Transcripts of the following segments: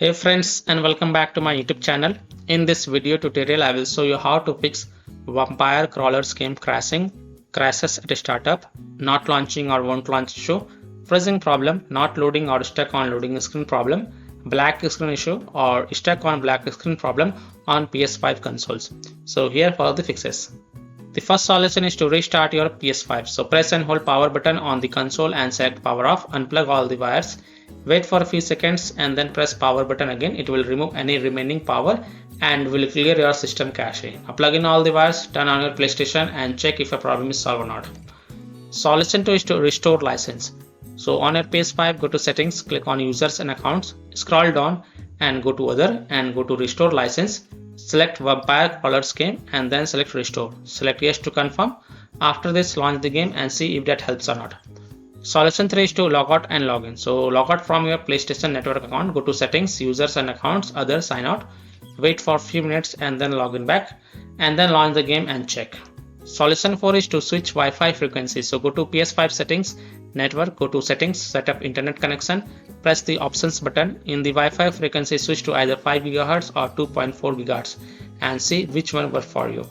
Hey friends, and welcome back to my YouTube channel. In this video tutorial I will show you how to fix vampire crawler scheme crashes at a startup, not launching or won't launch issue, freezing problem, not loading or stuck on loading screen problem, black screen issue or stuck on black screen problem on PS5 consoles. So here are the fixes. The first solution is to restart your PS5. So press and hold power button on the console and select power off, unplug all the wires. Wait for a few seconds and then press power button again. It will remove any remaining power and will clear your system cache. Now plug in all the wires, turn on your PlayStation and check if a problem is solved or not. Solution 2 is to restore license. So on your PS5, go to settings, click on users and accounts, scroll down and go to other and go to restore license. Select vampire crawler scheme and then select restore. Select yes to confirm. After this, launch the game and see if that helps or not. Solution 3 is to log out and log in. So log out from your PlayStation Network account, go to settings, users and accounts, other, sign out. Wait for a few minutes and then log in back and then launch the game and check. Solution 4 is to switch Wi-Fi frequency. So go to PS5 settings, network, go to settings, set up internet connection, press the options button. In the Wi-Fi frequency, switch to either 5 GHz or 2.4 GHz and see which one works for you.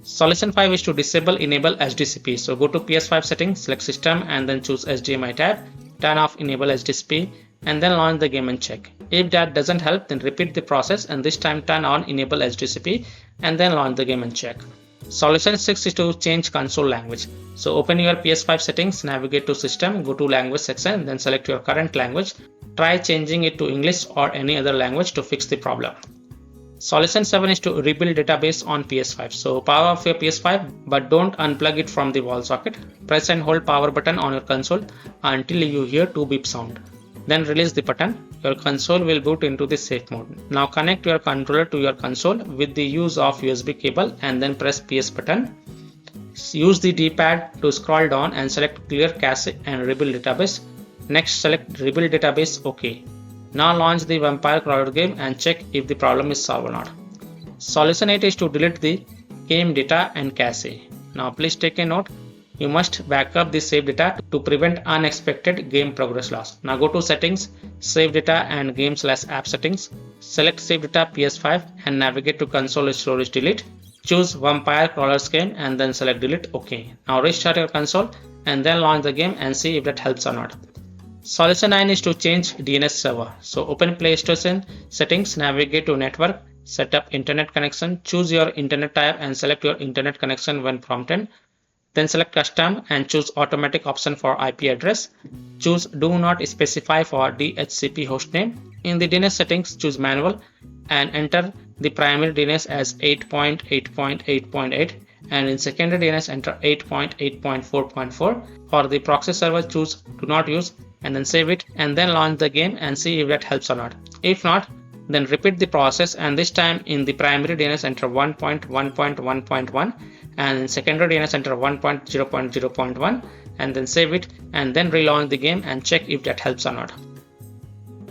Solution 5 is to enable HDCP. So go to PS5 settings, select system and then choose HDMI tab, turn off enable HDCP and then launch the game and check. If that doesn't help, then repeat the process and this time turn on enable HDCP and then launch the game and check. Solution 6 is to change console language. So open your PS5 settings, navigate to system, go to language section, then select your current language. Try changing it to English or any other language to fix the problem. Solution 7 is to rebuild database on PS5. So power off your PS5 but don't unplug it from the wall socket. Press and hold power button on your console until you hear 2 beep sound. Then release the button. Your console will boot into the safe mode. Now connect your controller to your console with the use of USB cable and then press PS button. Use the D-pad to scroll down and select clear cache and rebuild database. Next select rebuild database OK. Now launch the vampire crawler game and check if the problem is solved or not. Solution 8 is to delete the game data and cache. Now please take a note. You must back up the save data to prevent unexpected game progress loss. Now go to settings, save data and game/app settings. Select save data PS5 and navigate to console storage delete. Choose vampire crawler scheme and then select delete OK. Now restart your console and then launch the game and see if that helps or not. Solution 9 is to change DNS server. So open PlayStation settings, navigate to network, set up internet connection, choose your internet type and select your internet connection when prompted. Then select custom and choose automatic option for IP address. Choose do not specify for DHCP hostname. In the DNS settings, choose manual and enter the primary DNS as 8.8.8.8 and in secondary DNS enter 8.8.4.4. For the proxy server, choose do not use and then save it and then launch the game and see if that helps or not. If not, then repeat the process and this time in the primary DNS enter 1.1.1.1 and in secondary DNS enter 1.0.0.1 and then save it and then relaunch the game and check if that helps or not.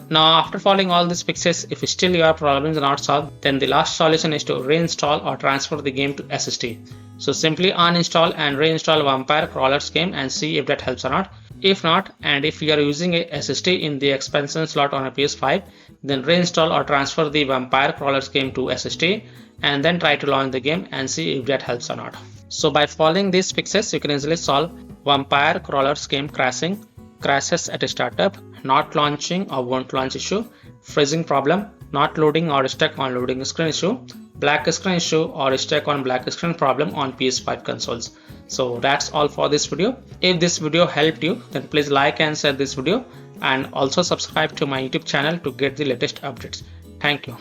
Now after following all these fixes, if still your problem is not solved, then the last solution is to reinstall or transfer the game to SSD. So simply uninstall and reinstall vampire crawler scheme and see if that helps or not. If not, and if you are using a SSD in the expansion slot on a PS5, then reinstall or transfer the vampire crawler scheme to SSD and then try to launch the game and see if that helps or not. So by following these fixes, you can easily solve vampire crawler scheme crashes at a startup, not launching or won't launch issue, freezing problem, not loading or stuck on loading screen issue, black screen issue or stuck on black screen problem on PS5 consoles. So that's all for this video. If this video helped you, then please like and share this video and also subscribe to my YouTube channel to get the latest updates. Thank you.